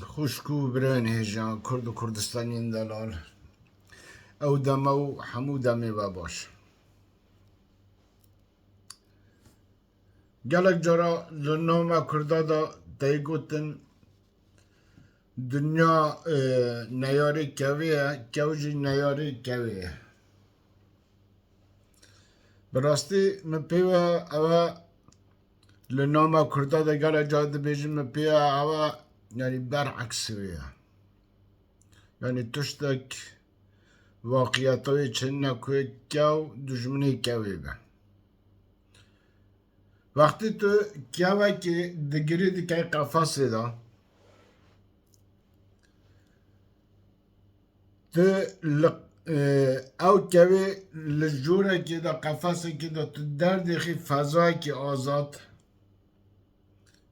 خوشکو برن هجان کرد و کردستانین دلال او دمو همو دمی و باش گلک جارا لنوم کردا دا دیگوتن دنیا نیاری کویه کوجی نیاری کویه براستی مپیوه اوه لنوم کردا دا گلک جارا دبیجی مپیوه اوه yani برعکس ویه yani تشتک واقعیتای چنین نکوی کو دشمنی کوی به وقتی تو کوه که دگیری دیگه قفصه دا تو او کوی لجوره که دا قفصه که دا تو در دیخی فضای که آزاد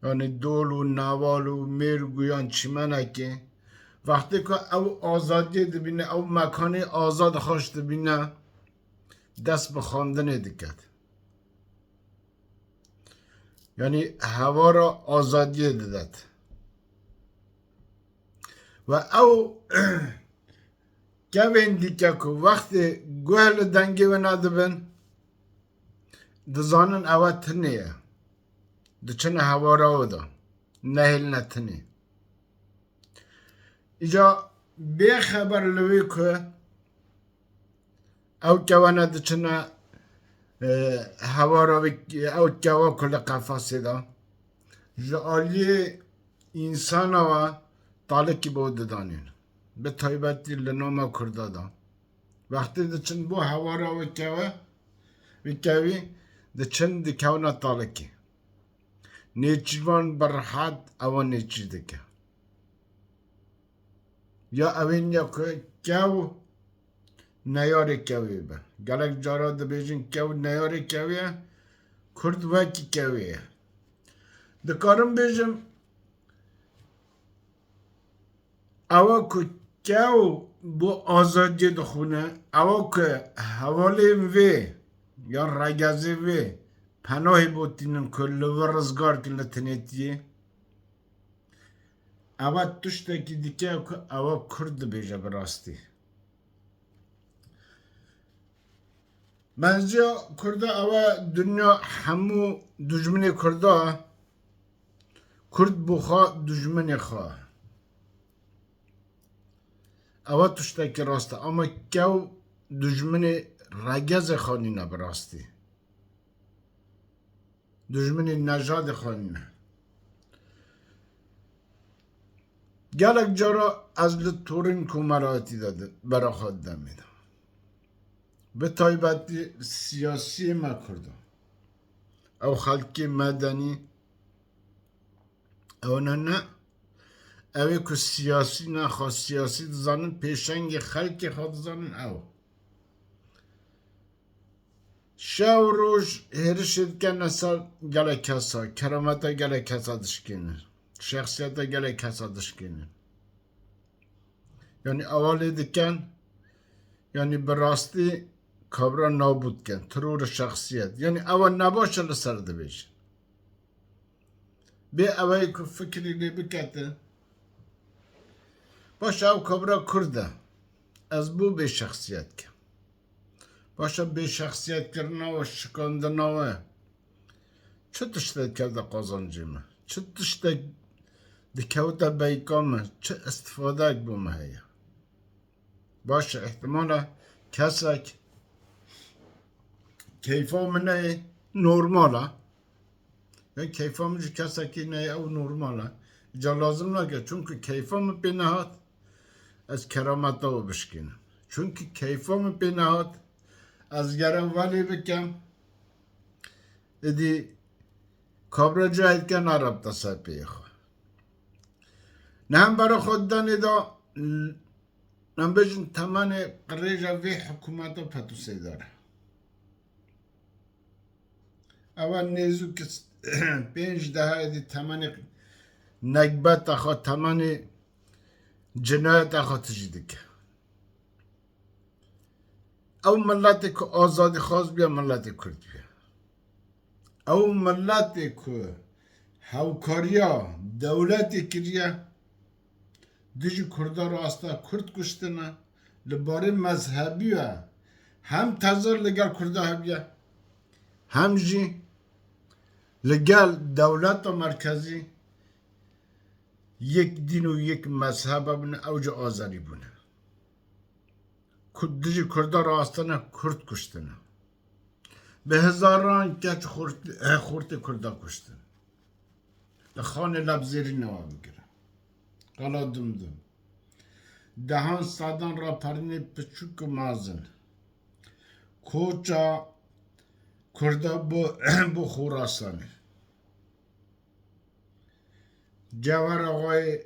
yani دول و نوال و میر گویان چیمنه که وقتی که او آزادی دبینه او مکان آزاد خوش دبینه دست به خواندن دکت یعنی هوا را آزادی دادد و او گوین دیگه که وقتی گوهل دنگی و ندبن دزانن او تنیه دچن هوا را ودا نهل نتنی ایجا به خبر لوی که او کوانه دچن هوا را او کوا کل قفاسی دا جالی انسان و طالقی بود دانین به طایبتی لنوم کرده دا وقتی دچن بو هوا را وکوی دچن دکونا طالقی نیچیوان برحاد او نیچی دکه یا اوین یا کو نیاری کوی به گلک جارا دبیجین کو نیاری کویه کرد وکی کویه دکارم بیجم اوه که کو بو آزادی دخونه اوه که حوالی وی یا رگزی وی پناهی بودینن که لورزگار که لتنیتیه اوه تشتکی دیگه که اوه کرد بیجه براستی بنزیا کرده اوه دنیا همو دجمنی کرده کرد بخوا دجمنی خواه اوه تشتکی راسته اما کو دجمنی رگز خانینه براستی دجمنی نژاد خانینه گلک جارا از لطورین کمراتی داده برا خود دمیده به تایبتی سیاسی ما کرده او خلقی مدنی او نه اوی که سیاسی نه خواه سیاسی دزانن پیشنگ خلقی خواه دزانن او شو روش هرشید که نسال گله کسا کرامتا گله کسا دشکنه شخصیتا گله کسا دشکنه یعنی اولی دکن یعنی براستی کابرا نابود کن ترور شخصیت یعنی اول نباشه لسرده بیشه به اولی که فکری لی بکته باشه او کابرا کرده از بو به شخصیت کن باشه به شخصیت کرنا و شکاندنا و چه تشته کرده قازانجیمه چه تشته دکوتا بیکامه چه استفاده بومه هیا باشه احتمالا کسک کیفا منه نورماله یا کیفا منه کسکی نه او نورماله جا لازم نگه چونکه کیفا من بینهات از کرامت ها بشکنم چونکه کیفا من بینهات از گرم ولی بکم ادی کابرا جاید که نرب تصفیه خواه نه هم برا خود دانی دا نم بجن تمن قریجا وی حکومت ها پتوسی داره اول نیزو که 5 دهه دی تمن نکبت خواه تمن جنایت خواه تجیده که او ملتی که آزادی خواست بیا ملتی کرد بیا او ملتی که هاوکاریا دولت کریه دجی کردا راستا کرد کشتنه لباره مذهبی و هم تزار لگل کردا هبیه هم جی لگل دولت مرکزی یک دین و یک مذهب بونه اوج آذری بونه دجی کردا راستانه کرد کشتنه به هزاران گچ خورت کردا کشتن لخانه لبزیری نوا بگیره قلا دمدم دهان سادان را پرنی پچوک مازن کوچا کردا بو خوراسانه جوار آقای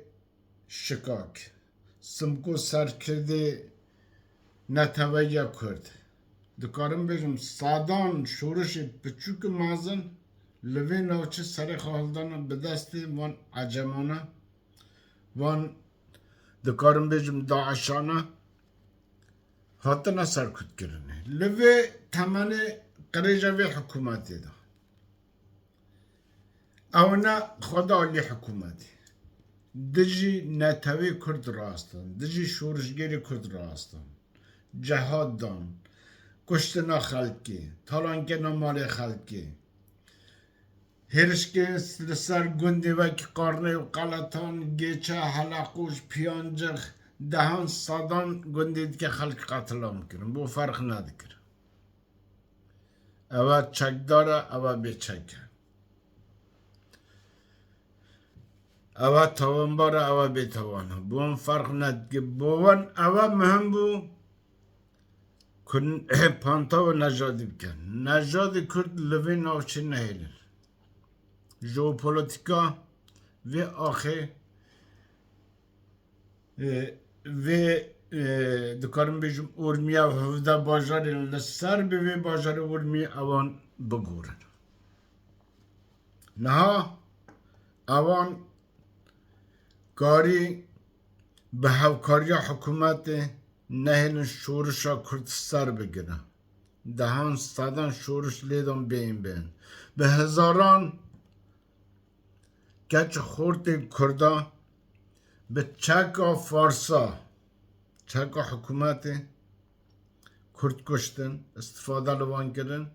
شکاک سمکو سرکرده نتویه کرد دکارم بجم سادان شورش پچوک مازن لوی نوچه سر خالدان به دست وان عجمانه وان دکارم بجم داعشانه هاتنا سرکت کرنه لوی تمنه قریجه وی حکومتی ده اونا خدا علی حکومتی دجی نتوی کرد راستن دجی شورشگری کرد راستن جهاد دان کشتنا خلکی تالانکنا مال خلکی هرشکن لسر گنده و که قارنه و قلطان گیچه حلقوش پیانجخ دهان سادان گنده که خلق قتلام کرن بو فرق ندکر اوه چک داره اوه بی چکه اوه توان باره اوه بی توانه بو فرق ندکر بوان اوه مهم بو کن پانتا و نجادی بکن نجادی کرد لوی ناوچه نهیلن ژئوپلیتیکا و آخه و دکارم بیشم ارمیا و هفته باجاری لسر به و باجار ارمی اوان بگورن نه اوان کاری به هوکاری حکومت نهل شورشا کرد سر بگیرن دهان سادان شورش لیدم بین به هزاران گچ خورد کردا به چکا فارسا چکا حکومت کرد کشتن استفاده لوان کردن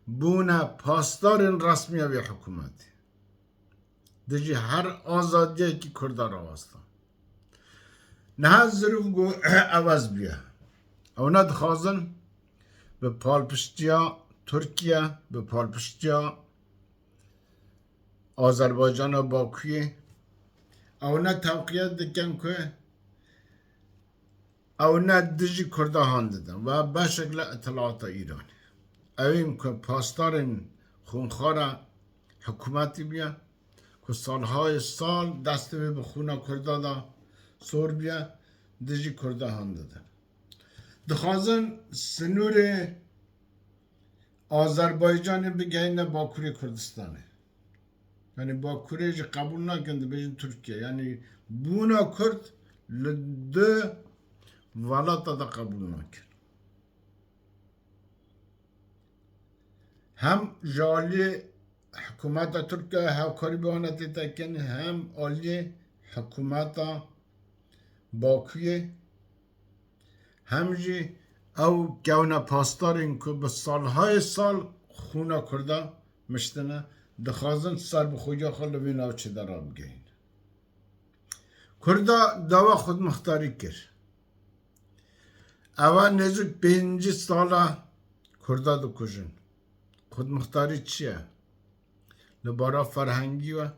بونه پاسدار رسمی وی حکومتی دجی هر آزادی که کردا را واسطن نه ظروف گو عوض بیا اونا دخوازن به پالپشتیا ترکیه به پالپشتیا آذربایجان و باکوی اونا توقیت دکن که اونا دجی کرده هانددن و به شکل اطلاعات ایرانی اویم که پاسدارن خونخوار حکومتی بیا که سالهای سال دست به خونه کرده دا سور بیا دجی کرده هانددن دخوازن سنور آذربایجان بگین باکوری کردستانه یعنی با کوریج قبول نکنده بیشتر ترکیه یعنی بونا کرد لده ولاتا دا قبول نکن هم جالی حکومت ترکیه هاوکاری بانتی تکن هم آلی حکومت باکویه هم جی او گونه پاسدارین که به سالهای سال خونه کرده مشتنه دخوازن سر به خویا خال بی ناوچه در آب گین کرده دوا خود مختاری کرد اول نزدیک 5 ساله کرده دو کشن خود مختاری چیه؟ لبارا فرهنگی و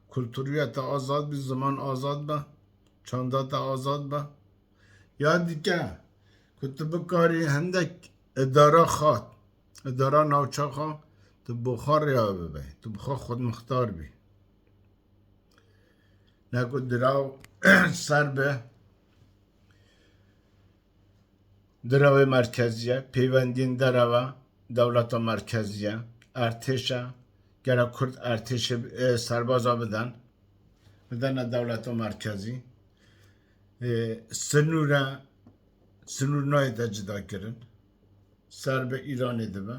کلتوریت آزاد بی زمان آزاد با چاندات آزاد با یادی که کتب کاری هندک اداره خواد اداره ناوچه خواد تو بخار یا ببی تو بخار خود مختار بی نکو دراو سر به دراو مرکزیه پیوندین دراو دولت مرکزیه ارتشه گره کرد ارتش سربازا بدن دولت مرکزی سنور نای دا جدا کرن سر به ایران ده با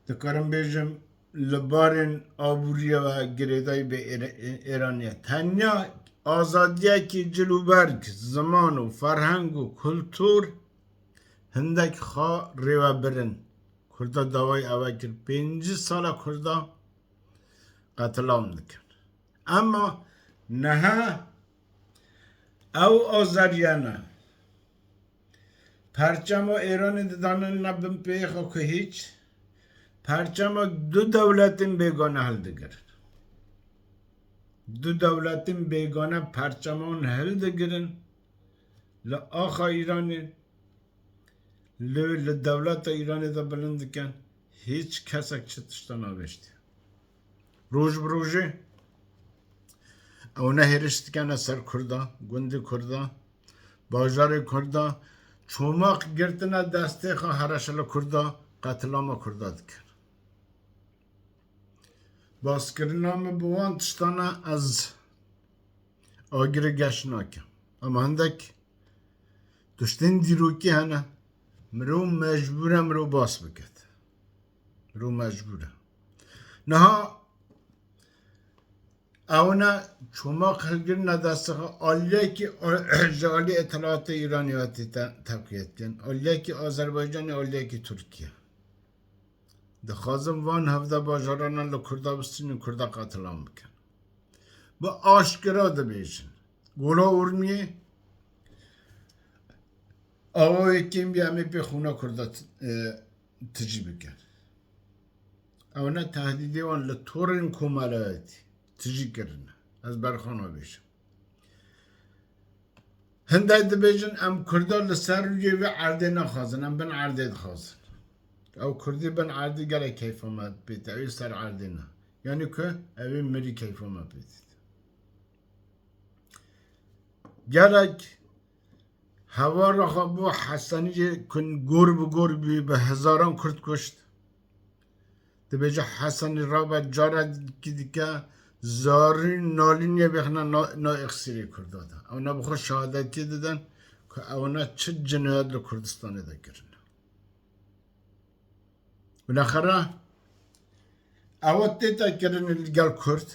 دکارم بیجم لبارن آبوریه و گریدای به ایرانیه تنیا آزادیه که جلوبرگ زمان و فرهنگ و کلتور هندک خواه ریوه برن کرده دوای اوه کرد 5 سال کرده قتلام نکن اما نه او آذریانه پرچم ایران دانن نبن پیخو که هیچ پرچم دو دولتین بیگانه هل دگرن دو دولتین بیگانه پرچمان هل دگرن لآخا ایرانی لدولت ایرانی دا بلند کن هیچ کسک چتشتا نابشتی روز بروژه اونا هرشت کنه سر کرده گندی کرده باجار کرده چوماق گرتنه دسته خواه هرشل کرده قتلام کرده دکن باسکرینام بوان تشتانه از آگر گشت ناکن اما هندک دشتین دیروکی هنه مرو مجبوره مرو باس بکد مرو مجبوره نها اونا چوماق هلگرنه دسته خواه آلیه که جالی اطلاعات ایرانیاتی تبقیت کن آلیه که آذربایجان آلیه که ترکیه دخوازم وان هفته باجارانا لکرده بستین کرده قتلام بکن با آشکرا ده بیشن گولا ارمیه آوه کم بیا همی پی خونه کرده تجی بکن اونا تهدیدی وان لطورن کمالایتی تجی کرنه از برخانه بیشن هنده ده بیشن ام کرده لسر روی و عرده نخوازن ام بن عرده خوازن او کردی بن عردی گره کیف آمد بیت اوی سر عردی نه یعنی که اوی مری کیف آمد بیت گرک هوا را خواب بو حسنی کن گور بو گور بی به هزاران کرد کشت ده بیجا حسنی را با جارد که دیگه زاری نالینیه بخنا نا اخسیری کرد داده اونا بخوا شهادتی دادن که اونا چه جنایت رو کردستانه ده کرن بالاخره اوه تیتا کرن الگل کرد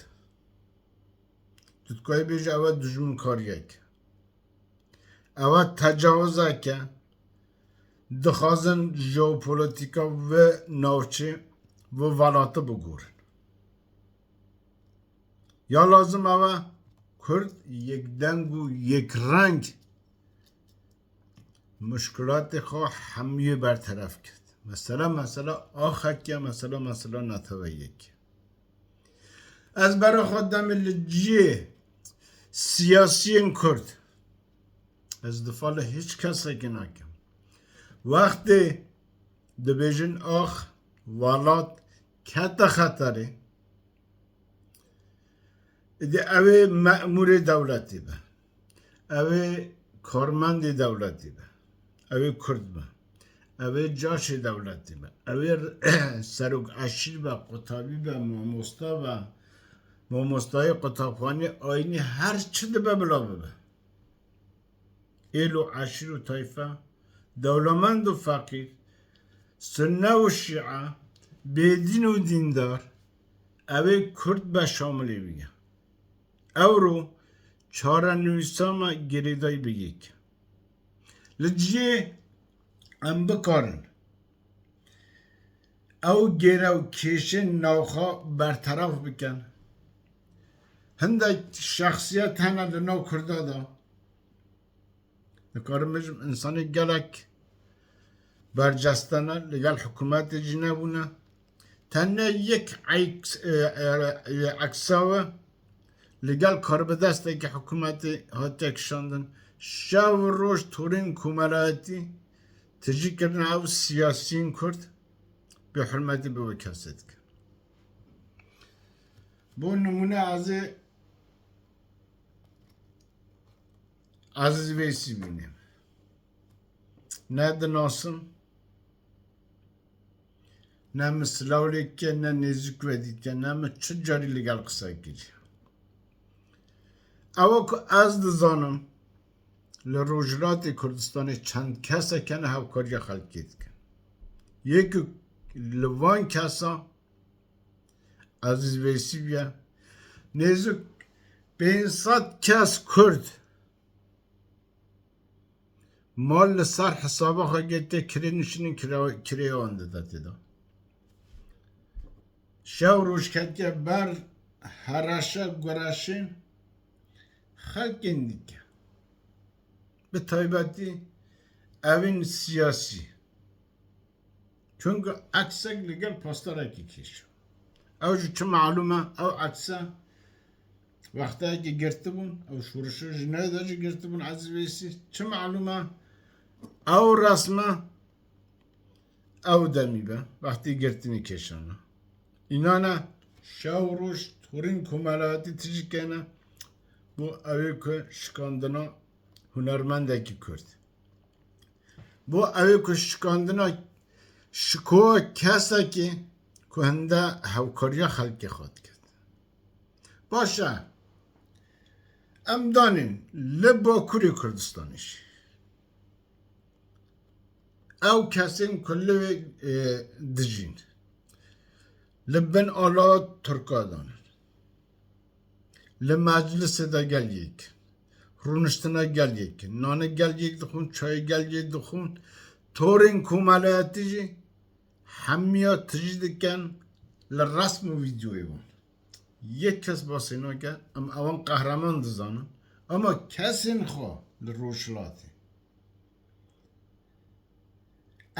تدکوی بیجه اوه دجمن کاریه که اوه تجاوزه که دخوازن جوپولیتیکا و نوچه و ولاته بگورن یا لازم اوه کرد یک دنگ و یک رنگ مشکلات خواه همیه برطرف کرد مثلا آخر که مثلا نتویه که از برای خودم لجیه سیاسی این کرد از دفال هیچ کسی که نکم وقتی دبیجن آخ والات کت خطره دی اوه مأمور دولتی به اوه کارمند دولتی به اوه کرد به اوه جاش دولتی به اوه سروک اشیر به قطابی به ماموستای قطابخانی آینی هر چه ده به بلا ببه ایلو عشیر و طایفه دولمند و فقیر سنه و شیعه بیدین و دیندار اوه کرد به شاملی بگه او رو چاره نویساما گریدای بگیک لجیه ام بکارن او گیره و کشن نوخا برطرف بکن هنده شخصیت هنه لنو کرده دا نکارمجم انسانی گلک برجستانه لگل حکومت جنبونه تنه یک عکساوه لگل کار به دسته که حکومت هاته کشاندن شو روش تورین کمالاتی تجی کردن او سیاسین کرد به حرمتی به وکاست کرد bu numune Aziz Veysi benim. Ne dinasım, ne mislavlikke, ne nezik vedikke, ne mi çucari legal kısa giri. Ama ku az dizanım, le Rojilati Kurdistan'ı çand kese kene havkariya halk etkin. Yeki levan kesa Aziz Veysi bia nêzik 500 kes Kurd mal li ser hesaba xwe girtê kirênişinin kirêya wan dida têda. Şev roj ketiye ber heraşa gureşên xelkên dike. Bi taybetî evên siyasî. Çünkü eksek li gel pastarekî kêşiya. Ew ji çi malûm e ew ekse wextayekî girtibûn ew şûrişê ji neyê de jî girtibûn Aziz Veysi çi malûm e ew resme ew demî be wextî girtinî kêşana. İnane şev roj torîn komelayetî tijîkene bu evê ku şikandina hunermendekî Kurd. Bu evê ku şikandina şikoya kesekî ku hinde hevkariya xelkê xwe dike. Baş e em danîn li Bakurê Kurdistanê jî ew kesên ku li wê dijîn li bin ala Tirka danin. Li meclisê de gel yek. Rûniştina gel yek. Nanê gel yek dixwin, çayê gel yek dixwin. Torên komelayetî jî hemiya tijî dikin li resm û vîdyoyê wan. Yek kes basê nake em ewan qehreman dizanin ama kesên xwe li Rojhilatê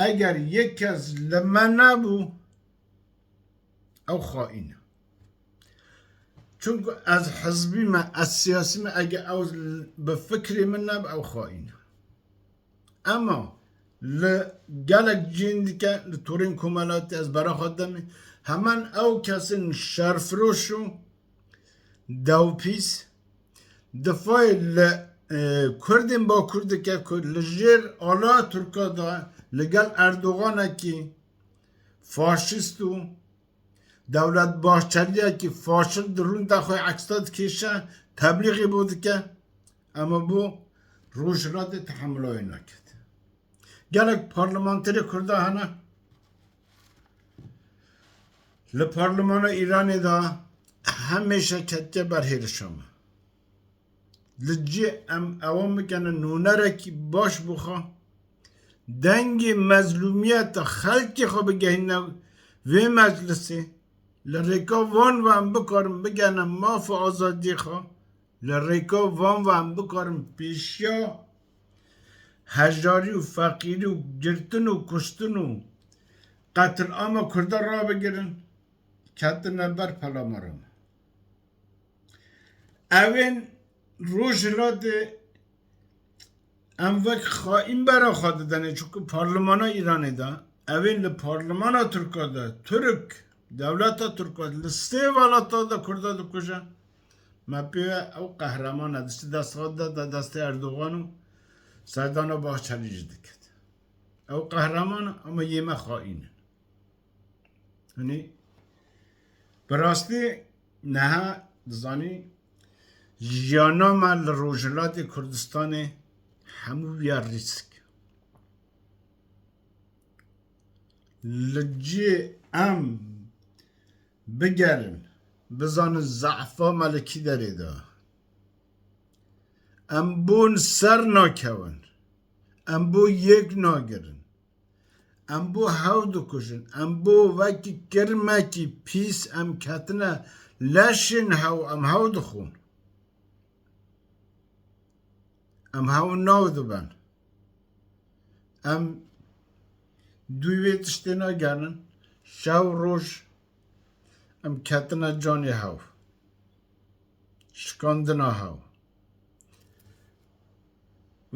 eger yek kes li me nebû ew xaîn e. Çünkü ez hizbî me ez siyasî me eger ew bi fikrê min nebe ew xaîn e. Ama li gelek cihên dike li torên komelayetê ez bera xwe demê hemen ew kesên şerfiroş û dewpîs difayê li Kurdên Bakur dike ku li jêr ala Tirka de li gel Erdoganekî faşîst û Devlet Bahçeli'yekî faşist di rûn de xwe eksta dikêşe teblîğê bû dike ama bu Rojhilatê tehemûlayê naket. Gelek parlamenterê Kurda hene li Parlemana İranê de hemêşe ketiye ber hêrişama. Li cî em ewan bikenin nûnerekî baş bixwe dengê mezlûmiyeta xelkê xwe bigihîne vê meclisê li rêka van ve em bikarin bigene mafa azadiyê xwe li rêka van ve em bikarin pêşiya hejarî û feqîrî û girtin û kuştin û qetilama Kurda rabigirin ketine ber pelamara me. Evên Rojhilatê em vek xaîn bera xwe didine çünkü Parlemana İranê de evên li Parlemana Tirka de Türk devleta Tirka li sê welata de Kurda dikuje me pê ve ew qehreman e diştî destxwe de destê Erdogan û Serdana Bahçelî jî diket. Ew qehreman e ama yê me xaîn in. Hinî bi rastî neha dizanî jiyana me li Rojhilatê Kurdistanê hemû ya rîsk. Li cî em bigerin bizanin zeefa me li kî derê de em bûn ser nakevin em bû yek nagirin em bû hew dikujin em bû wekî kirmekî pîs em ketine leşên hew em hew dixwin em hew naw dibin em dû wê tiştê nagerin şev roj em ketine canê hew şikandina hew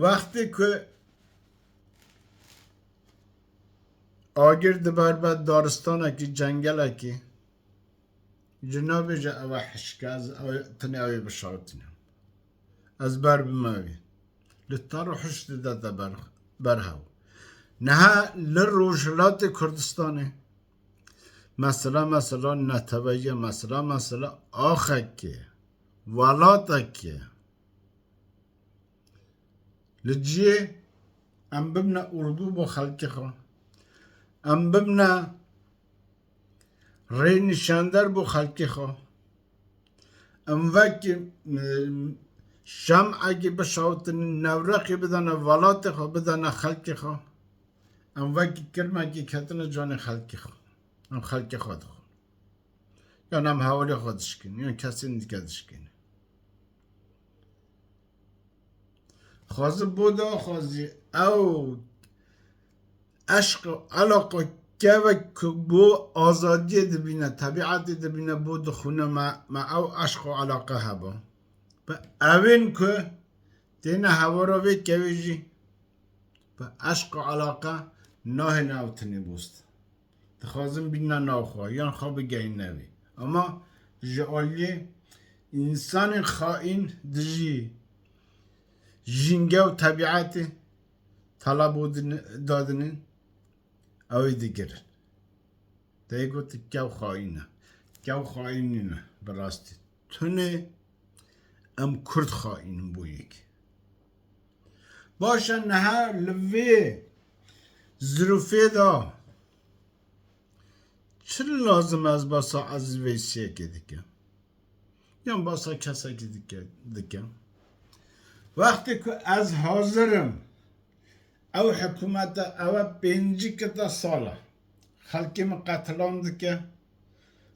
wextê ku agir diber be daristanekî cengelekî ji nabêje ew e hişke ez tinê ew ê bişartînim ez ber bime wê li tar û hiştê de berhew. Neha li Rojhilatê Kurdistanê mesela neteweyê mesela axekê welatekê li ciyê em bibine ûrdû bo xelkê xwe em bibine ری نشاندر بو خلقی خواه ام وقت شمع اگه بشاوتن نورقی بدن ولات خواه بدن خلقی خواه ام وقت کرم اگه کتن جان خلقی خواه ام خلقی خواه خواه یا نم حوالی خودش کنی یا کسی دیگهش کنی خوازه بودا خوازی او عشق و علاقه که بو آزادی دبینه طبیعت دبینه بو دخونه ما او عشق و علاقه هبا با اوین که دینه هوا را وی کویجی با عشق و علاقه نه نوتنی بوست تخوازم بینه ناخواه یا خواه بگهی نوی اما جعالی انسان خائن دجی جنگه و طبیعت طلب دادنین اوی دیگرن دایی گوتی گو خائنه گو خائنینه براستی تونه ام کرد خائن بو یک باشه نه لوی ظروفه دا چرا لازم از باسا از ویسیه که دیگه یا باسا کسا که دیگه وقتی که از حاضرم او حکومت او 5 ساله خلقی ما قتلان دکه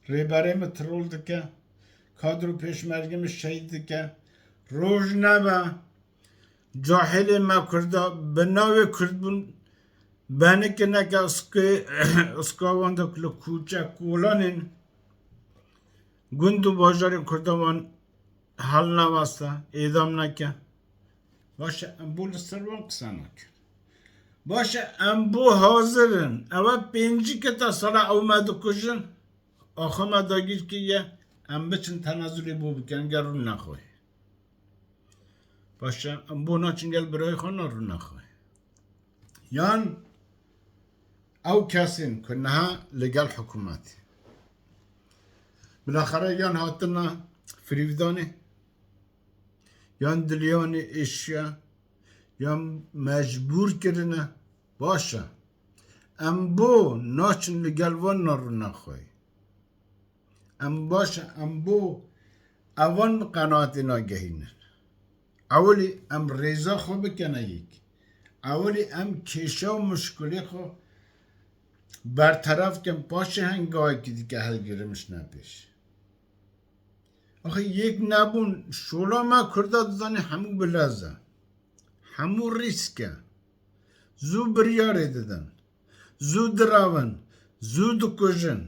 ریبره ما ترول دکه کادرو پیشمرگی ما شهید دکه روز نبا جاهل ما کرده بناوی کرد بون بانه که نکه اسکاوان دا کلو کوچه کولانین گندو باجار کرده وان حل نواسته اعدام نکه باشه امبول سروان قصه نکه باشه امبو حاضرن اول 5 ساله اومدو کشن آخه ما داگیر که یه ام بچن تنظری بو بکن گر رو نخواه باشه امبو ناچن گل برای خانه رو نخواه یان او کسین که نه لگل حکومتی بالاخره یان هاتنا فریودانه یان دلیان اشیا یان مجبور کرنه باشه ام بو ناچن لگل وان رو نخواه ام باشه ام بو اوان قناعت ناگهینه اولی ام ریزا خو بکنه یک اولی ام کشه و مشکلی خو برطرف کن باشه هنگاهی که دیگه حل گیرمش نپیش آخه یک نبون شولا ما کرده دادن همو بلازه همو ریسکه زو بریاره دادن زو دراون زو دکوژن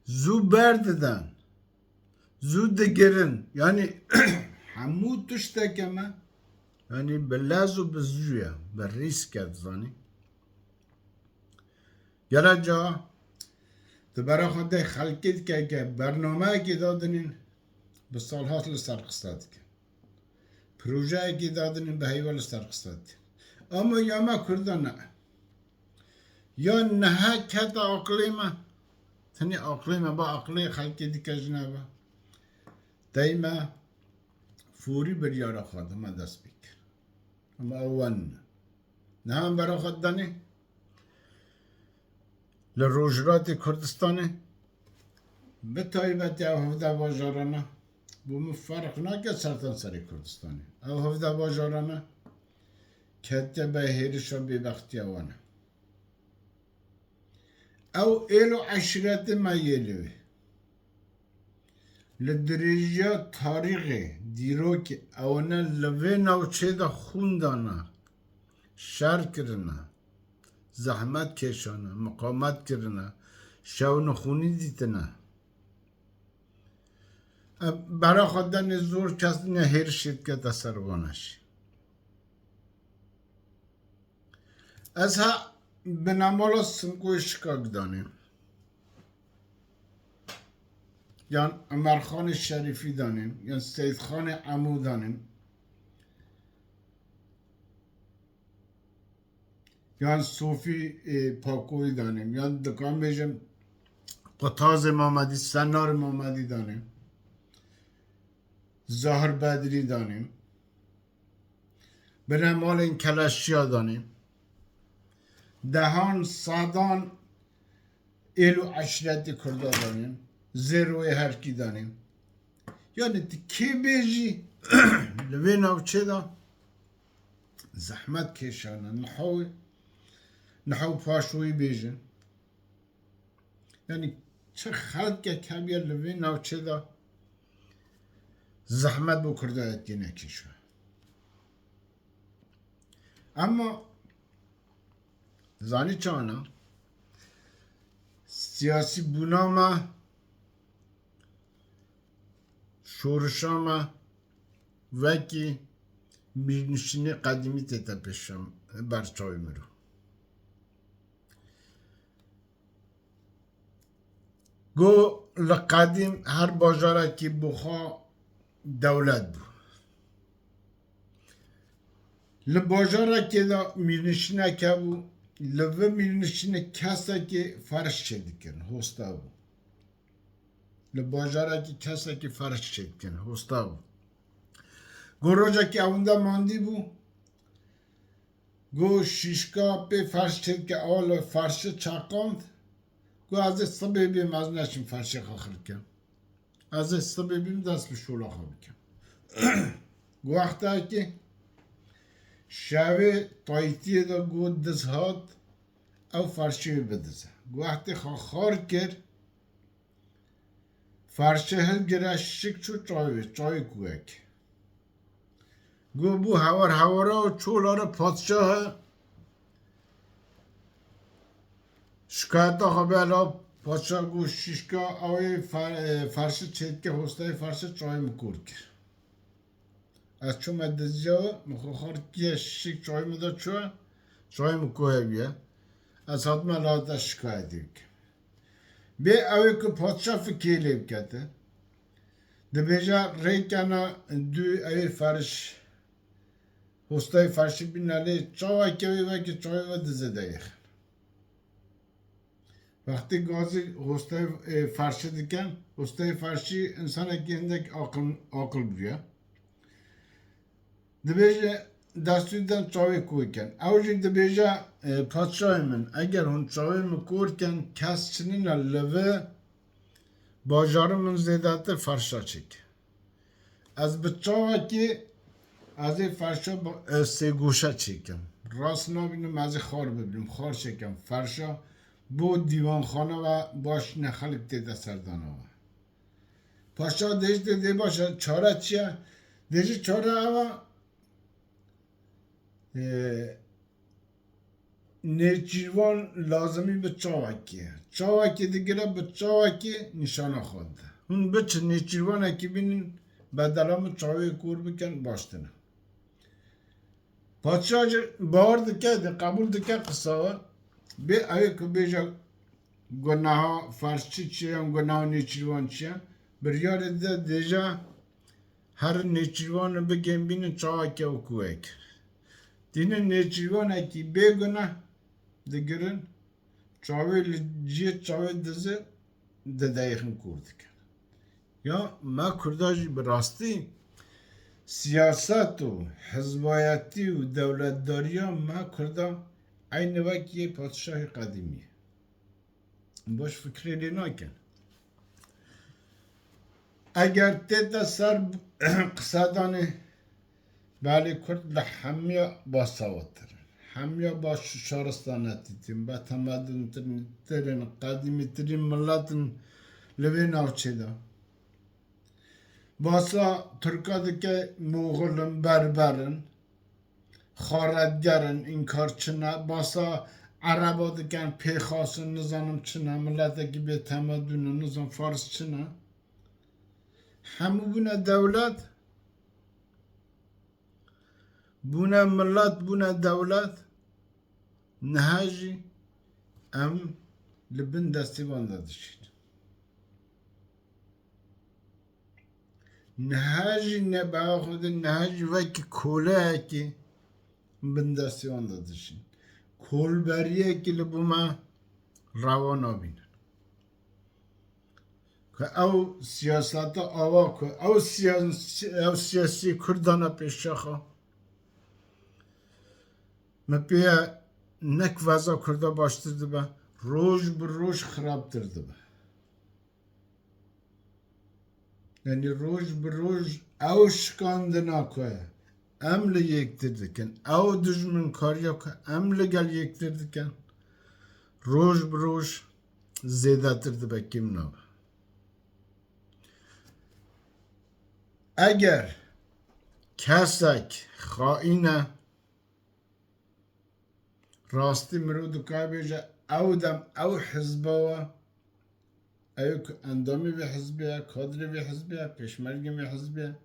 زو برددن زو دگرن یعنی همو تشته کمه یعنی بلازو بزویه به ریسکه دزانی گره جا تو برای خود خلقید که برنامه که دادنین به سالهات لسر قصد که پروژه که دادنین به حیوان لسر قصد اما یا ما کرده نه یا نه کت عقلی ما تنی عقلی ما با عقلی خلقید که جنبه دایما فوری بریاره خواهد ما دست بکر اما اوان نه هم برای خود دانه لروجرات کردستانه به تایبت او هفته باجارانه بو فرق نکرد سرطان سری کردستانه او هفته باجارانه کته به هیرش و بیبختی اوانه او ایلو عشرت ما یلوه لدرجه تاریخی دیرو که اوانه لوه نوچه دا خوندانه شر کرنه زحمت کشانه مقامت کرنه شو نخونی دیتنه برای خودن زور کس نه هرشید که تصروانش از ها به نمالا سنگوی شکاک دانیم یا عمرخان شریفی دانیم یا سیدخان عمو دانیم یا صوفی پاکوی دانیم یا دکان بیشم قطاز محمدی سنار محمدی دانیم ظاهر بدری دانیم به نمال این کلشیا دانیم دهان سادان ایلو عشرتی کرده دانیم زیروی هر کی دانیم یعنی کی بیجی لوی ناو چه دا زحمت کشانه نحو پاشوی بیجن یعنی چه خلق کبیر لوی ناو چه دا زحمت بو کرده اتگی نکشو اما زانی چانا siyasi bunama şoruşama veki birnişini kadimi tetepeşam barçoymuru. Go laqadim her bajara ki buha devlet bu. Le bajara ki da mirnişine ke bu لوه میرنشینه کسا که فرش چه کن هستا بو لباجارا که کسا که فرش چه کن هستا بو گروجا که اوندا ماندی بو گو شیشکا به فرش چه که اول فرش چاقاند گو از سببیم از نشیم فرش خاخر کن از سببیم دست به شولا خواب کن گو وقتا که شاوه تایتیه دا گود دز هات او فرشه بدزه وقتی خار کرد فرشه هل گره شک چو چای کوک گو بو هوارا و چولار پادشاه شکایت خوابه الا پادشاه گو شیشکا اوی فرشه چید که هستای فرشه چای مکور کرد از چون مدزجا مخوخار کیه شک چای مداد چای مکوه بیه از حتما لاده شکایت که به اوی که پادشاه فکیلی بکته ده بیجا ریکانا دو اوی فرش هستای فرشی بینالی چاوی که وی که چاوی و دزه دایخ وقتی گازی هستای فرشی دیکن هستای فرشی انسان که هندک عقل بیه ده بیجا دستویدن چاوی کوی کن اوجی ده بیجا پادشاه من اگر هون چاوی مکور کن کس چنین لوه باجار من زیداتر فرشا چک از بچاوه که از فرشا سه گوشه چکم راست نبینم از خار ببینم خار چکم فرشا بو دیوان خانه و باش نخلق دیده سردانه و پاشا دیده باشه چاره چیه دیجی چاره اوا نرچیوان لازمی به چاوکی دیگره به چاوکی نشانه خود اون بچه نرچیوان اکی بینین بدلام چاوی کور بکن باشتنه پادشاه باور دکه قبول دکه قصه به اوی که بیجا گناه فرشی چیه گناه نرچیوان چیه بریار ده دیجا هر نرچیوان بگن بینین چاوکی و کوک دینه نرچیوان اکی بگناه دیگرن چاوی لجیه چاوی دزه دایخن کردک یا ما کرداجی براستی سیاست و حزبایتی و دولتداری ما کردا aynı وقتی پادشاه قدیمیه باش فکری نکن اگر تیتا سر قصدانه بله کرد لحمیا باساوتر همیا با شارستانتی تیم با تمدن ترین قدیمی ترین ملتن لبی ناوچه دا باسا ترکاده که موغلن بربرن خاردگرن این کار چنه باسا عرباده که پیخاسن نظام چنه ملته که به تمدن نظام فارس چنه همو بونه دولت بونه ملت بونه دولت نهاجی ام لبن دستی وانده دشید نهاجی نبا خود نهاجی وکی کوله اکی بن دستی وانده دشید کولبریه که لبوما روانا بینن که او سیاست آوا که او سیاسی کردانا پیشخا مپیه نک وضع کرده باشترده با روش به روش خرابتر دبه. یعنی روش به روش او شکاندنا که ام لیکتر دکن او دجمن کاریا که ام لگل یکتر دکن روش به روش زیده تر دبه کم نبه. اگر کسک خائنه راستی مرود که بیجه او دم او حزبه او اندامی به حزبیه کادری به حزبیه پیشمرگی به حزبیه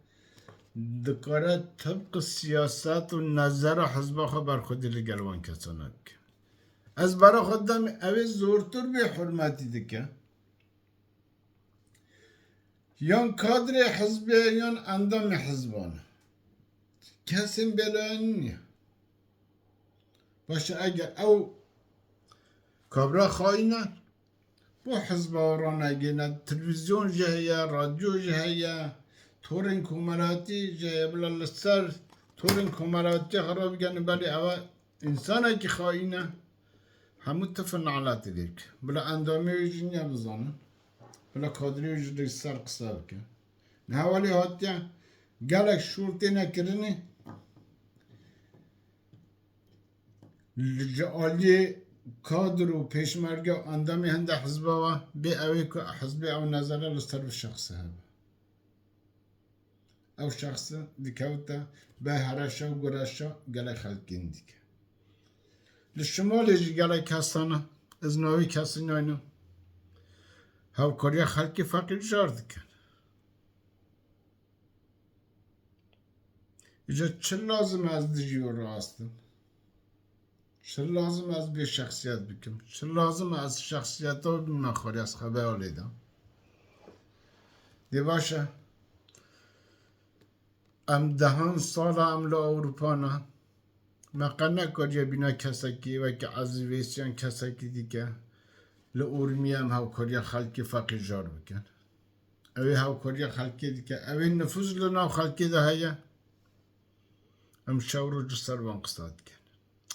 دکاره طبق سیاست و نظر حزبه خود بر خودی لگلوان کسانه بکن از برای خودم اوی زورتر به حرمتی دکه یان کادر حزبیه یان اندام حزبانه کسی بلان نیه باشه اگر او کابرا خواهینه با حزب آران اگینه تلویزیون جهیه رادیو جهیه تورین کمراتی جهیه بلا لسر تورین کمراتی خراب گنه بلی او انسان که خواهینه همو تفنعلاتی دیک بلا اندامی ویجینی بزانه بلا کادری ویجینی سر قصه بکن نه حوالی هاتیا گلک شورتی نکرنی لجعالی کادر و پیشمرگه اندامی هنده حزبه و بی اوی که حزبه او نظره لستر به شخصه هبه او شخص دیکوتا به هرشا و گرشا گله خلقین دیگه لشمالی جی گله کسانه از نوی کسی ناینه هاو کاریا خلقی فقیر جار دیکن ایجا چه لازم از دیجیو راستم چه لازم از bir شخصیت بکم چه لازم از شخصیت ها بیم خاری از خبه آلیدم دی باشه ام دهان سال عمل اروپا نه مقنه کاریا بینا کسکی و که از ویسیان کسکی دیگه لورمی هم هاو کاریا خلقی فقیر جار بکن اوی هاو کاریا خلقی دیگه اوی نفوذ لناو خلقی ده هیا ام شاورو جسر وان قصاد کن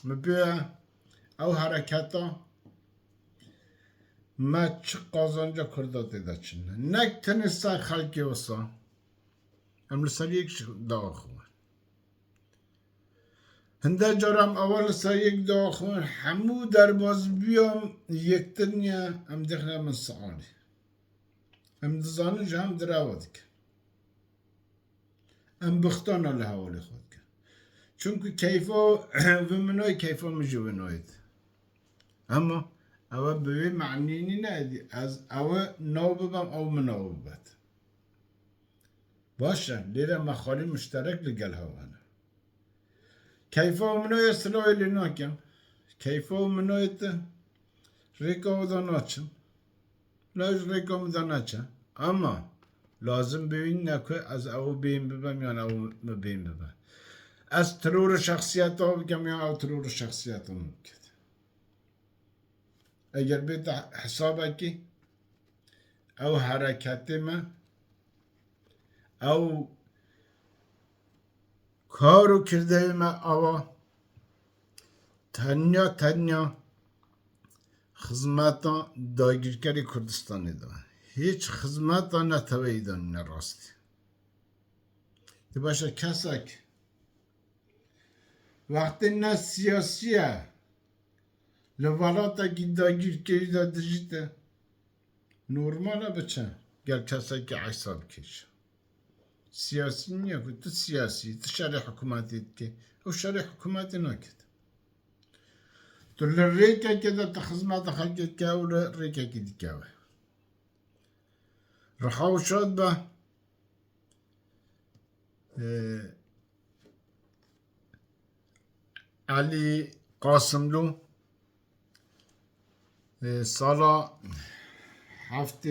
مبیه او حرکتا ما چه قازانجا کرده دیده چنه نک تنسا خلقی وسا ام لسر یک دعا خوان هنده جارم اول لسر یک دعا خوان همو در باز بیام یک تنیا ام دخنه من سعالی ام دزانه جا هم در آواد کن ام بختانا لحوالی خود کن چونکه کیفا و منوی کیفا مجوونوید اما اوه به معنی نه از اوه نو ببم او منو ببد باشه لیره مخالی مشترک لگل هوانه کیفا و منوی اصلاحی لناکم کیفا و منوی ریکا و داناچم لاج ریکا و داناچم اما لازم ببین نکه از او بین ببم یا او مبین ببم از ترور شخصیت ها بگم یا او ترور شخصیت ها ممکن اگر بیت حسابه کی او حرکتی ما او کارو کرده ما آوا تنیا خدمتا داگیرکاری کردستانی دارن هیچ خدمتا نتوانی دانی نراستی دی باشه کسک وقتی نه سیاسیه لوالاتا کی داگیرکاری دا دجیته نورماله بچه گل کسک عیصاب کش سیاسی نیه که تو سیاسی تو شرح حکومتی که او شرح حکومتی نکد تو لریکه که دا تخزمات خلقی که او لریکه که دی که رحاو شد با علی قاسملو سالا هفته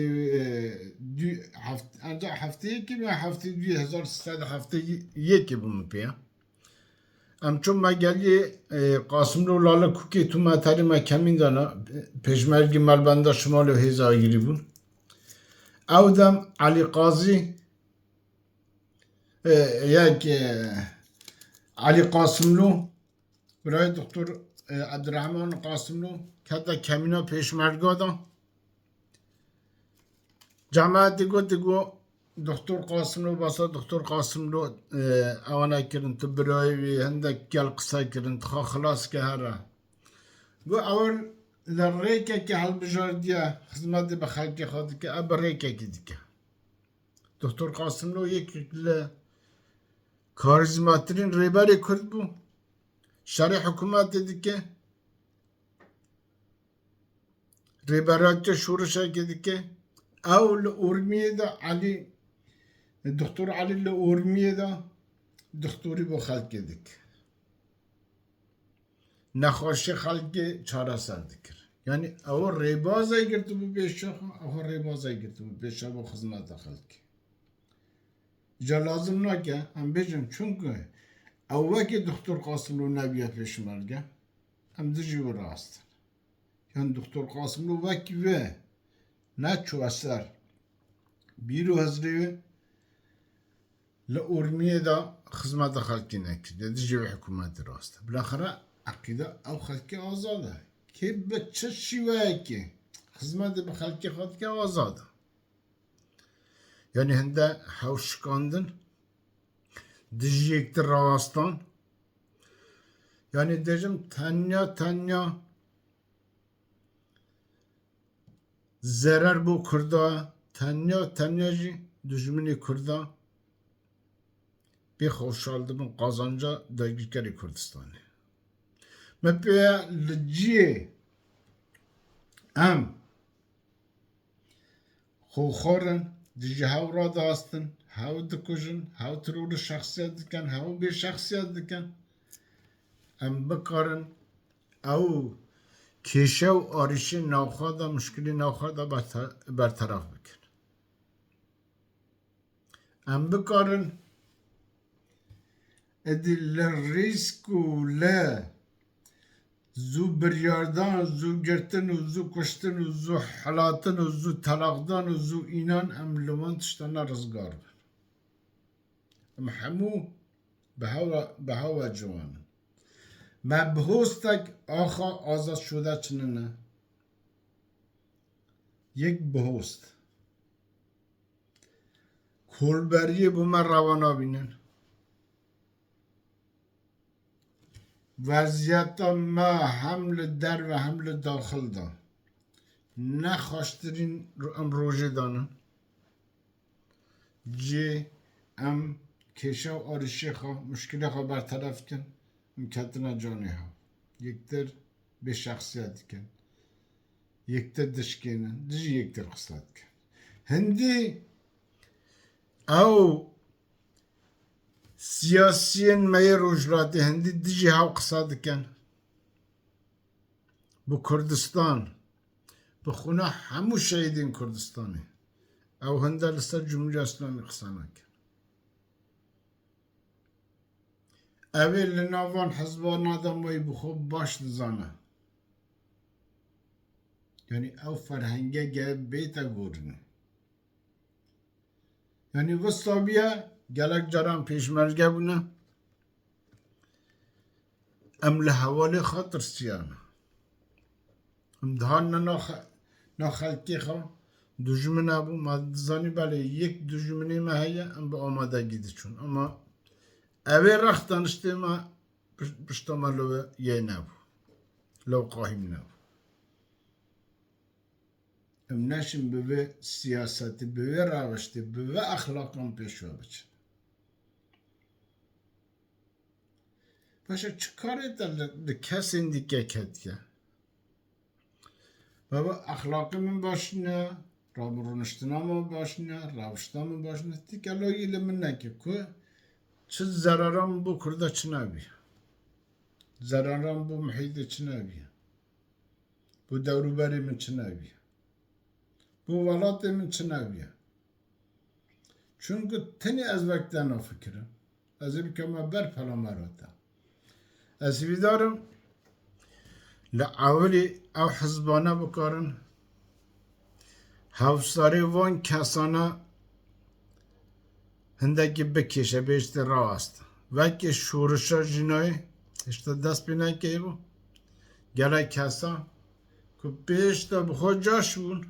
یکی یا هفته 2371 bunu pia am چون مگلی قاسم رو لاله کوکی تو مطری مکمین دانا پشمرگی ملبنده شمال و هزاگیری بون او دم علی قاضی یک علی قاسملو برای دکتر عبدالرحمن قاسملو حتی کمینا پیشمرگا دا جماعتی گو دکتر قاسم رو باسا دکتر قاسم رو اوانا کرن تو برای هندک گل قصه کرن تخوا خلاص که هره گو اول لریکه که حل بجاردیه خدمت به خلقی خود که اب ریکه که دیگه دکتر قاسم رو یک کاریزماترین ریبری کرد بو شرع حکومت دیگه ریبرات شورشا که دیگه اول اورمیه دا علی دکتر علی اورمیه دا دکتری با خلق دیگه نخواشه خلق چاره سر دیگر یعنی او ریبازای گرتو بو پیشا او ریبازای گرتو بو پیشا با خدمت خلق جا لازم نکه هم بجم چونکه او وکی دکتر قاسم رو نبیه پیشمرگه هم دجی و راست یعنی دکتر قاسم رو وکی و نه چو اثر بیرو هزریه لأورمیه دا خدمت خلقی نکرده دجی و حکومت راست بالاخره عقیده او خلقی آزاده که به چه شیوه که خدمت به خلقی خود که آزاده یعنی هنده هوشکاندن دجی یکتر راستان یعنی دجم تنیا zarar bu Kurda tenya jî dijminê Kurda pê xweşaldibin qazanca dagîrkerê Kurdistanê. Me pêya li ciyê em xwexwarin dijî hew radastin, hew dikujin, hew tirûrî şexsiyet dikin, hew bêşexsiyet dikin. Em bikarin ew کیشه و آریشه ناخواده مشکلی ناخواده برطرف بکن ام بکارن ادی لریسک و زو بریاردان زو گرتن و زو کشتن و زو حلاتن و زو طلاقدان و زو اینان ام لوان تشتانا رزگار بن ام همو به هوا جوانن مبهوستک آخا آزاد شده چننه یک بهوست کلبریه بو من روانا بینن وضعیت ما حمل در و حمل داخل دا نخواشترین ام روژه دانن جه ام کشه و آرشه خواه مشکل خواه برطرف کن کتنا جانی ها یکتر به شخصیت کن یکتر دشکنن دیجی یکتر خصلت کن هندی او سیاسیین می روجلاتی هندی دیجی هاو قصاد کن bu Kurdistan bu خونه همو شهیدین کردستانی او هنده لسر جمهوری اسلامی قصانا کن اوی لناوان حزبان آدم وی بخوب باش دزانه یعنی او فرهنگه گه بیتا گورنه یعنی وستابیه گلک جران پیشمرگه بونه ام لحوالی خاطر سیانه ام دهان ناخلقی خواه دجمنه بو مدزانی بله یک دجمنی مهیه ام به آماده گیده چون اما اوی رخت دانشته ما پشتما لو یه نبو لو قاهم نبو ام نشم به سیاستی به روشتی به اخلاقم پیشوا بچن باشه چه کاری در کسی دیگه کتیه بابا اخلاقی من باشنه رابرونشتنام باشنه روشتام باشنه دیگه لایل من نکه که چه zararım bu kurda çınabiye. Zararım bu muhide çınabiye. Bu devruberimin çınabiye. Bu valatimin çınabiye. Çünkü teni az vakten o fikrim. Az bir kema ber palamarata. Az vidarım la avli av hizbana bakarın. Havsari van kasana هندگی بکشه بیشتر راست وکی شورشا جنایی اشتا دست بینه که ایبو گره کسا که پیش تا بخوا جاش بون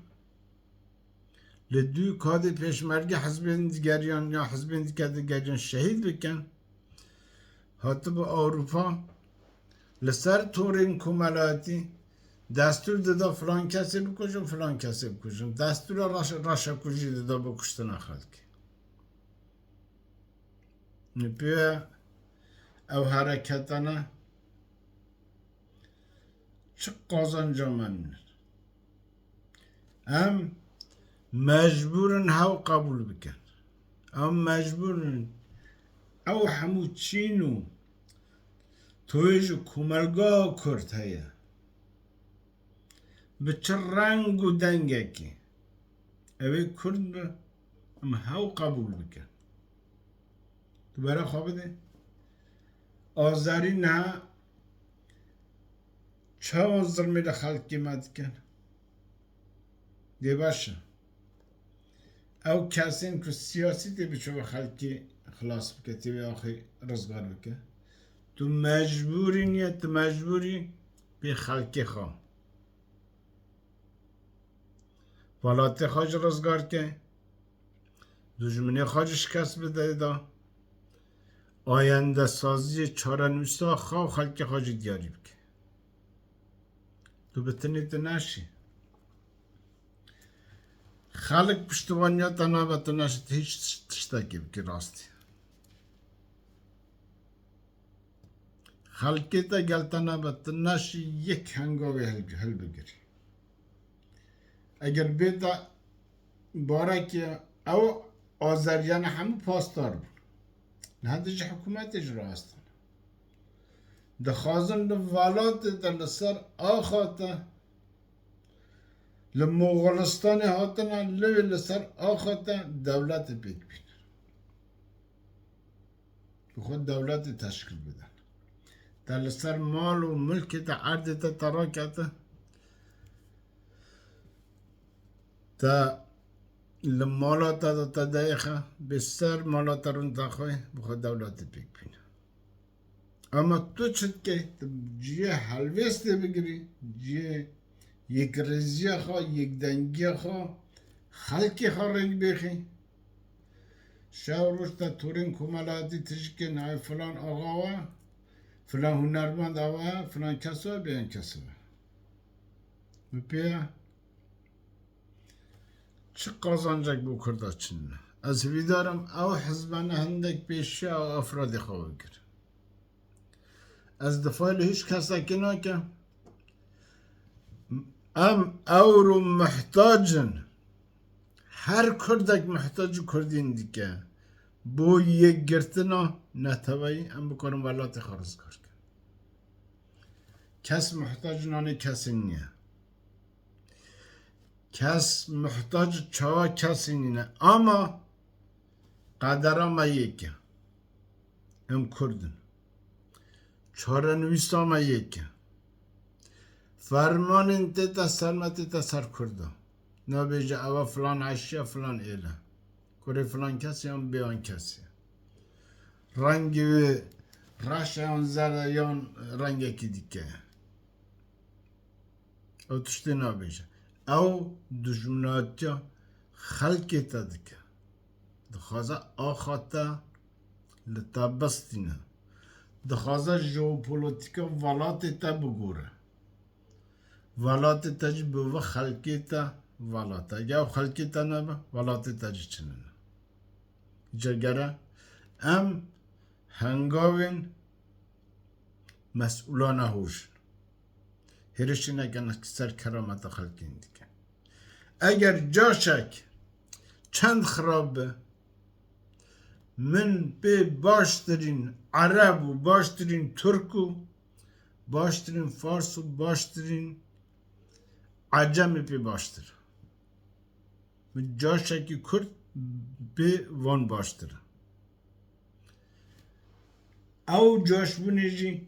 لدوی کاد پیشمرگی حزب دیگریان یا حزب دیگریان شهید بکن حتی به اروپا لسر تورین کمالاتی دستور دادا فلان کسی بکشن فلان کسی بکشن دستور راشا کشی دادا بکشتن خلقی نپیه او حرکتانه چه قازانجا من هم مجبورن هاو قبول بکن هم مجبورن او همو چینو تویج کمالگاه کرد هیا به چه رنگ و دنگه که اوی کرد به هم هاو قبول بکن تو برای خوابه ده آذری نه چه ظلمی ده خلقی مد کن دی باشه او کسین که سیاسی دی بچه به خلقی خلاص بکن تیوی آخی رزگار بکن تو مجبوری نیت تو مجبوری به خلقی خواه والاتی خواهج رزگار که دجمنی خواهج شکست بده دا آینده سازی چارنویسا خواه خلقی خواهج دیاری بکن تو بتنی تو نشی خلق پشتوانیات انا و تو نشید هیچ تشتاکی بکی راستی خلقی تا گلتنا و تو نشی یک هنگاوی حل بگیری اگر بیتا باره که او آذریان همه پاسدار بود نه دیگه حکومت اجرا هستن دخوازن ولات در لسر آخاته لمغولستان هاتنا لوی لسر آخاته دولت بیت بین خود دولت تشکیل بدن در لسر مال و ملک تا عرض تا تراکته تا لمالات تا دایخه بسر مالات رون تخوی بخود دولت بیت بین اما تو چد که جیه حلویست بگیری جیه یک رزی خواه یک دنگی خواه خلقی خواه رنگ بخی شاو روش تا تورین کمالاتی تشکه نای فلان آقاوه فلان هنرمند آوه فلان کسوه بیان کسوه بپیه چه قازانجک بو کرده چنه از ویدارم او حزبانه هندک پیشی او افرادی خواه بگیر از دفاع هیچ کسا که ناکه ام اورو محتاجن هر کردک محتاج کردین دیگه بو یک گرتنا نتوایی ام بکنم ولات خارزگار کن کس محتاج نانه کسی نیه کس محتاج چاوا کسی نیه اما قدرم یکه ام کردن چارنویست هم یکه فرمان انت تا سلمت تا سر کرده نبیجه اوا فلان عشیه فلان ایله کره فلان کسی هم بیان کسی رنگی و رشه هم زرده یا رنگی که دیگه او تشتی نبیجه او دجمناتی خلقی تا دیگه دخوازه آخاته لطابستینه دخوازه ژئوپلیتیکا ولات تا بگوره ولات تاج بو خلقی تا ولات اگه خلقی تا نبا ولات تاج چنن جگره ام هنگاوین مسئولان هوش هرشی نگن سر کرامت خلقین دیگه اگر جاشک چند خرابه من به باشترین عرب و باشترین ترک و باشترین فارس و باشترین عجم پی باشتر من جاشکی کرد به وان باشتر او جاش بونیجی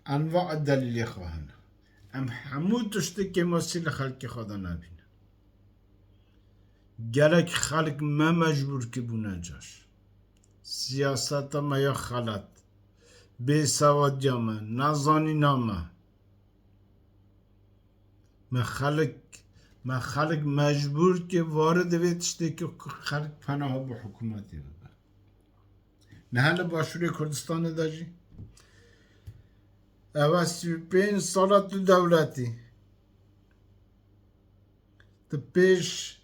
انواع دلیلی خواهن ام همو تشتی که مسیل خلق خدا نبین گرک خلق ما مجبور که بونه جاش سیاست ما یا خلط بی سوادی ما نزانی نامه ما خلق مجبور که وارد ویتشتی که خلق پناه به حکومتی ببر نه هل باشوری کردستان داجی اول 35 سالت تو دولتی تو پیش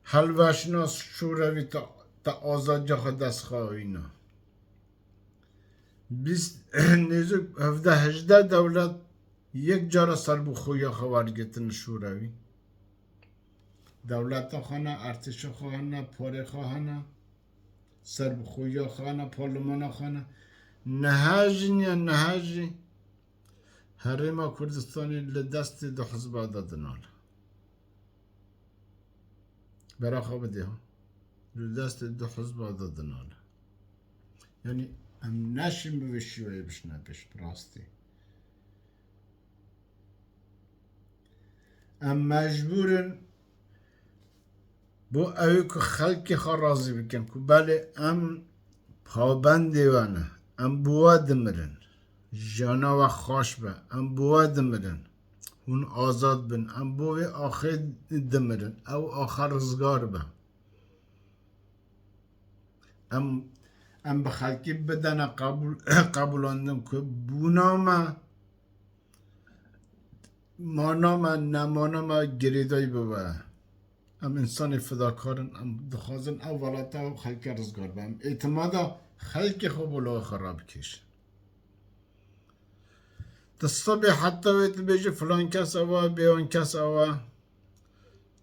حلوشناس شوروی تا آزاد جا خود دست خواهینا 17 دولت یک جارا سر بو خویا خوارگتن شوروی دولت خانه ارتش خانه پاره خانه سر بو خویا خانه پارلمان خانه نهاجی حریم کردستانی لدست دو حزب دادنال برا خواب ده ها لدست دو حزب دادنال یعنی ام نشیم بوشی و بشنه بش براستی ام مجبورن بو اوی که خلقی خواه راضی بکن که بله ام پابند دیوانه ام بوا دمرن جانا و خوش به ام بوا دمرن اون آزاد بن ام بوی آخر دمرن او آخر رزگار به ام به خلقی بدن قبولاندم که بونامه نمانامه گریدای ببه ام انسان فداکارن ام دخوازن اولاتا و خلقی رزگار به ام اعتمادا خلقی خوب لو خراب کش تصبح حتی ویت بیجی فلان کس آوا بیان کس آوا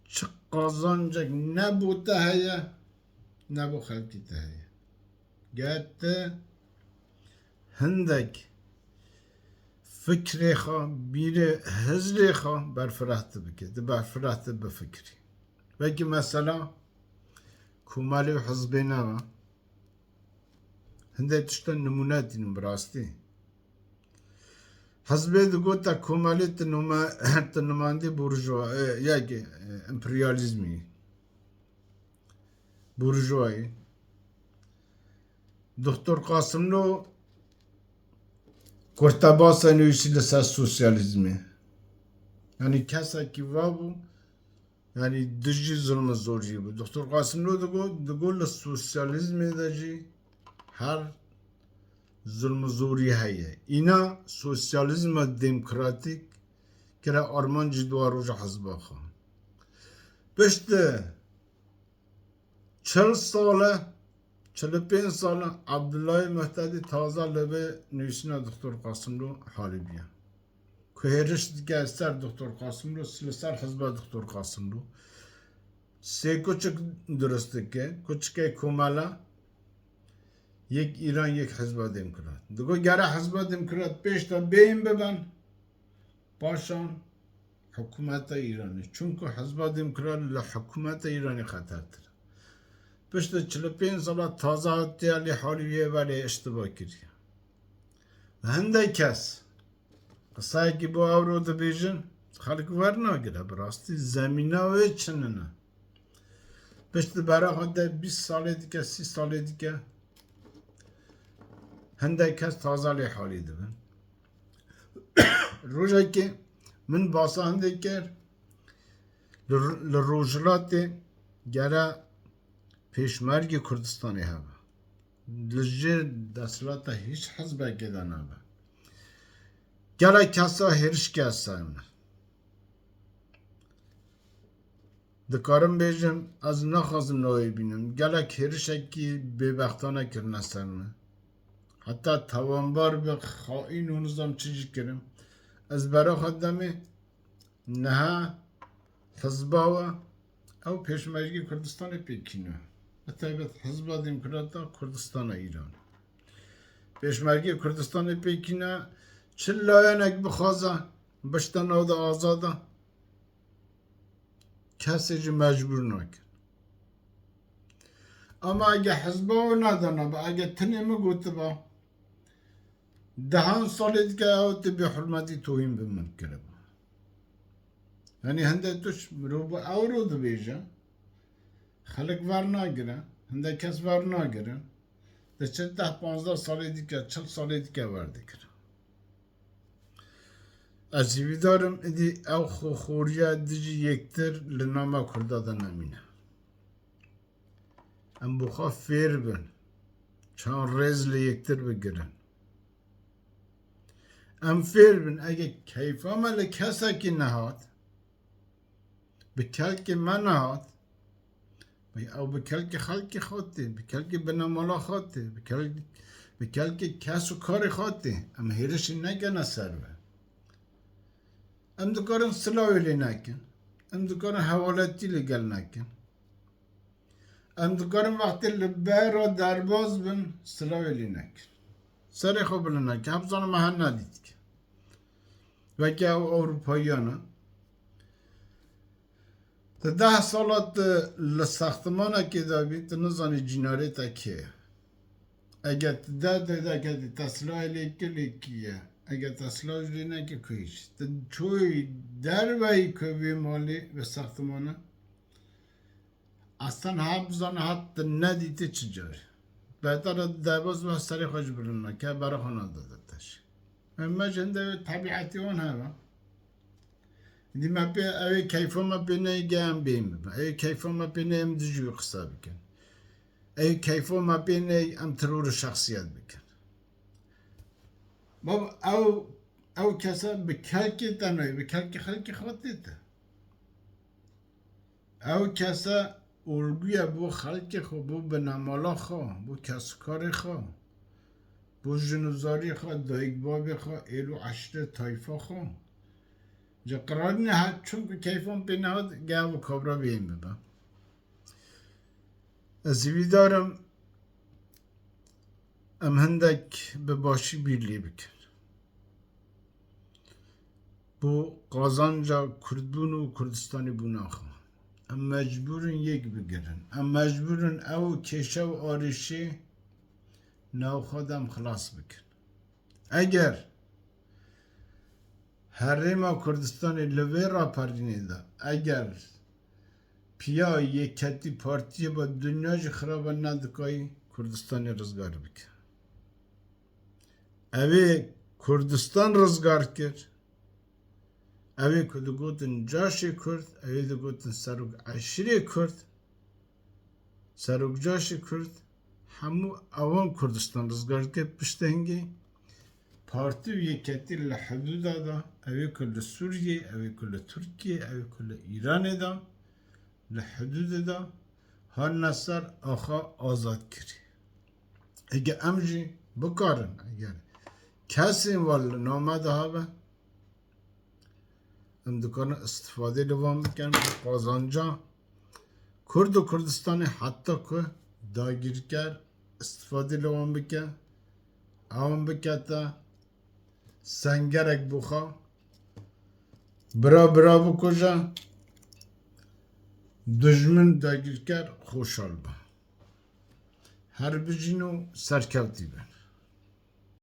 چه قازانجک نبو تهیه نبو خلقی تهیه گهت هندک فکری خواه بیره هزری خواه برفرهت بکه ده برفرهت بفکری بگی مثلا کومالی و حزبی نوا هنده تشتا نمونه دینم براستی حزبی دو گوتا کومالی تنمانده بورژوا یکی امپریالیزمی بورژوایی دکتر قاسم لو کرتباس نویسی لسر سوسیالیزمی یعنی کسا کی وابو یعنی دجی ظلم زوری بود دکتر قاسم لو دگو لسوسیالیزمی دجی هر ظلم زوری هیه اینا سوسیالیزم دموکراتیک که آرمان جدوار روش حزبا خواه پشت 40 ساله 45 ساله عبدالله مهتدی تازه لبه نویسینا دکتر قاسم رو حالی بیا که هرش دیگه سر دکتر قاسم رو سر حزب دکتر قاسم رو سه کوچک درسته که کوچکه کومالا یک ایران یک حزب دموکرات دگو گره حزب دموکرات پیش تا بین ببن پاشان حکومت ایرانی چون که حزب دموکرات لحکومت ایرانی خطر تر پشت 45 سال تازه تیالی حالیه ولی اشتباه کردی و هنده کس قصه که با اورو دو بیجن خلق ورناگره براستی زمینه و چننه پشت برای خود 20 ساله دیگه 30 ساله دیگه هنده کس تازه لی حالی دبن روژه که من باسا هنده کرد لروجلات گره پیشمرگ کردستانی هوا لجه دستلاتا هیچ حزبه گده نبه گره کسا هرش کسا امن دکارم بیجم از نخوازم نوی بینم گره هرشه که ببختانه کرنه سرمه حتی توانبار به خائن و نظام چیزی کرم از برای خودمه نه حزبه او پیشمرگی کردستان پیکینه تایبت حزب دموکراتا کردستان ایران پیشمرگی کردستان پیکینه چه لایانک بخوازه بشتن او دا آزاده کسی جو مجبور نکن اما اگه حزبه و ندانه با اگه تنیمه گوته با دهان سالی دیگه او تبی حرمتی توهین بمن کرده با یعنی هنده توش رو با او رو دو بیجه خلق ور ناگره هنده کس ور ناگره ده 10-15 سالی دیگه 40 سالی دیگه ور دیگره از دارم ادی او خوریا دیجی یکتر لناما کرده دا نمینه ام بخوا فیر بن چون رز لیکتر بگیرن ام فیر بن اگه کیفا مال کسا کی نهاد به کلک من نهاد او به کلک خلق خواته به کلک بنامالا خواته به کلک کس و کار خواته ام هیرش نگنه سر به ام دکارن سلاوی لی نکن ام دکارن حوالتی لی گل نکن ام دکارن وقتی لبه را درباز بن سلاوی لی نکن سر خوب لی نکن حبزان محل ندید که و که او اروپاییانه تا 10 سالات لساختمانه که دابید تا نزانی جیناره تا که اگر اگر تسلاح لیکلی کیه اگر تسلاح لی نکه کویش تا چوی در وی کوی مالی و ساختمانه اصلا حبزان حتی ندیده چجوری بهتر درباز و سری خوش برونه که برای خانه داده تش اما جنده طبیعتی اون همه دی ما پی اوی کیفا ما پی نگم بیم اوی کیفا ما پی نیم دجوی قصه بکن اوی کیفا ما پی نیم ترور شخصیت بکن باب او کسا به کلکی تنوی به کلکی خلکی خواهده تا او کسا الگوی بو خلکی خو بو بنامالا خو بو کسکاری خو بو جنوزاری خو دایگ بابی خو ایلو عشر تایفا خو جا قرار نه چون که کیفون پی نهاد گه و کابرا بیم ببا ازوی دارم ام هندک به باشی بیرلی بکن بو قازانجا کردبون و کردستانی بوناخو ام مجبورن یک بگیرن ام مجبورن او کشه و آرشی نو خودم خلاص بکن اگر حریم کردستان لوی را پردینه دا اگر پیا یکتی پارتی با دنیاش خراب ندکایی کردستان رزگار بکن اوی کردستان رزگار کرد اوی که دو گوتن جاشی کرد اوی دو گوتن سروگ عشری کرد سروگ جاشی کرد همو اوان کردستان رزگار کرد پشتنگی پارتی و یکتی لحدود دا اوی کل سوریه اوی کل ترکیه اوی کل ایران دا لحدود دا هر نصر آخا آزاد کری اگه امجی بکارن اگر کسی والا نامده ها به ام دکان استفاده لوام بکن قازانجا کرد و کردستان حتی که داگیر کرد استفاده لوام بکن آم بکتا سنگرک بخوا برا بکجا دجمن داگیر کرد خوشحال با هر بجینو سرکوتی بن